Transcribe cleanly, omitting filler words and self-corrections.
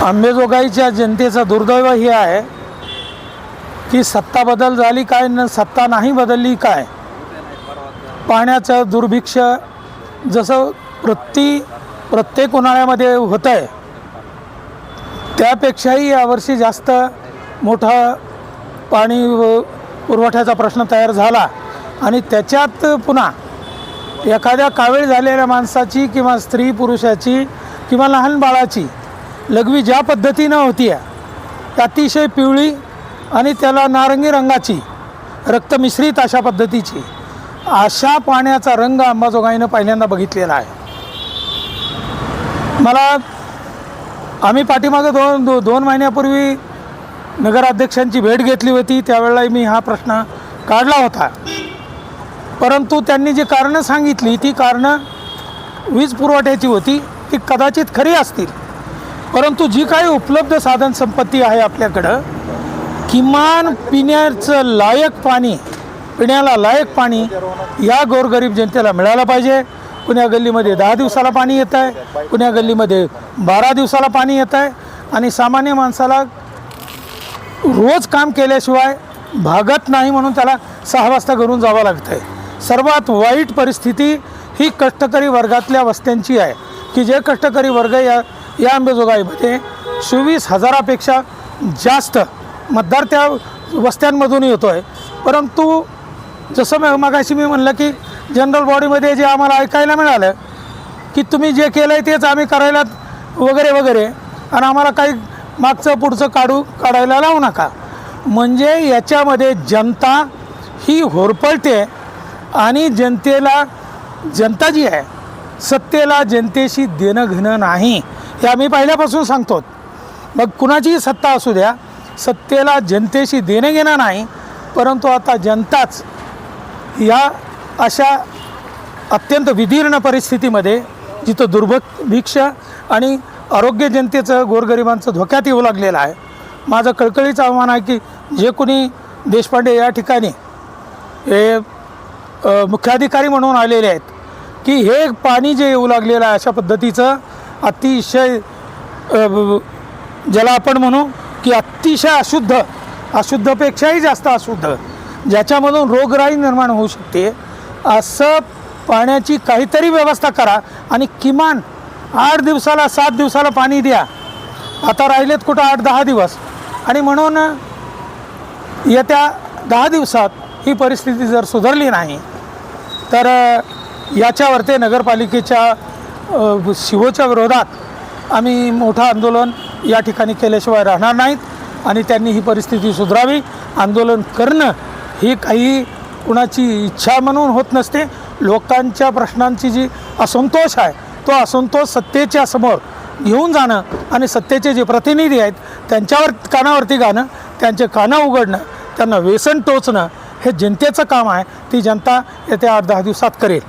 अंबेजोगाईच्या जनतेचं दुर्दैव हे आहे की सत्ता बदल झाली काय न सत्ता नाही बदलली काय. पाण्याचं दुर्भिक्ष जसं प्रत्येक उन्हाळ्यामध्ये होतं आहे त्यापेक्षाही यावर्षी जास्त मोठा पाणी पुरवठ्याचा प्रश्न तयार झाला आणि त्याच्यात पुन्हा एखाद्या कावीळ झालेल्या माणसाची किंवा स्त्री पुरुषाची किंवा लहान बाळाची लघवी ज्या पद्धतीनं होती आहे अतिशय पिवळी आणि त्याला नारंगी रंगाची रक्तमिश्रित अशा पद्धतीची अशा पाण्याचा रंग अंबाजोगाईनं पहिल्यांदा बघितलेला आहे. आम्ही पाठीमागं दोन महिन्यापूर्वी नगराध्यक्षांची भेट घेतली होती. त्यावेळेला मी हा प्रश्न काढला होता, परंतु त्यांनी जी कारणं सांगितली ती कारणं वीज पुरवठ्याची होती. ती कदाचित खरी असतील, परंतु जी काही उपलब्ध साधन संपत्ती आहे आपल्याकडं किमान पिण्याला लायक पाणी या गोरगरीब जनतेला मिळालं पाहिजे. कुण्या गल्लीमध्ये 10 दिवसाला पाणी येतं आहे, कुण्या गल्लीमध्ये 12 दिवसाला पाणी येतं आहे आणि सामान्य माणसाला रोज काम केल्याशिवाय भागत नाही म्हणून त्याला 6 वाजता घरून जावं लागतं आहे. सर्वात वाईट परिस्थिती ही कष्टकरी वर्गातल्या वस्त्यांची आहे की जे कष्टकरी वर्ग या अंबेजोगाईमध्ये 24,000पेक्षा जास्त मतदार त्या वस्त्यांमधून येतो आहे. परंतु जसं मगाशी मी म्हणलं की जनरल बॉडीमध्ये जे आम्हाला ऐकायला मिळालं की तुम्ही जे केलं आहे तेच आम्ही करायला वगैरे वगैरे आणि आम्हाला काही मागचं पुढचं काढायला लावू नका. म्हणजे याच्यामध्ये जनता ही होरपळते आणि जनता जी आहे सत्तेला जनतेशी देणं घेणं नाही हे आम्ही पहिल्यापासून सांगतो. मग कुणाचीही सत्ता असू द्या, सत्तेला जनतेशी देणं घेणं नाही. परंतु आता जनताच या अशा अत्यंत विदीर्ण परिस्थितीमध्ये जिथं दुर्भिक्ष आणि आरोग्य जनतेचं गोरगरिबांचं धोक्यात येऊ लागलेलं आहे. माझं कळकळीचं आव्हान आहे की जे कोणी देशपांडे या ठिकाणी हे मुख्याधिकारी म्हणून आलेले आहेत की हे पाणी जे येऊ लागलेलं आहे अशा पद्धतीचं अतिशय ज्याला आपण म्हणू की अतिशय अशुद्धपेक्षाही जास्त अशुद्ध ज्याच्यामधून रोगराई निर्माण होऊ शकते असं पाण्याची काहीतरी व्यवस्था करा आणि किमान 8 दिवसाला 7 दिवसाला पाणी द्या. आता राहिलेत कुठं 8-10 दिवस आणि म्हणून येत्या 10 दिवसात ही परिस्थिती जर सुधारली नाही तर याच्यावरती नगरपालिकेच्या शिवोच्या विरोधात आम्ही मोठं आंदोलन या ठिकाणी केल्याशिवाय राहणार नाहीत आणि त्यांनी ही परिस्थिती सुधारावी. आंदोलन करणं ही काही कुणाची इच्छा म्हणून होत नसते. लोकांच्या प्रश्नांची जी असंतोष आहे तो असंतोष सत्तेच्या समोर घेऊन जाणं आणि सत्तेचे जे प्रतिनिधी आहेत त्यांच्यावर कानावरती गाणं, त्यांचे कानं उघडणं, त्यांना व्यसन टोचणं हे जनतेचं काम आहे. ती जनता येत्या 8-10 दिवसात करेल.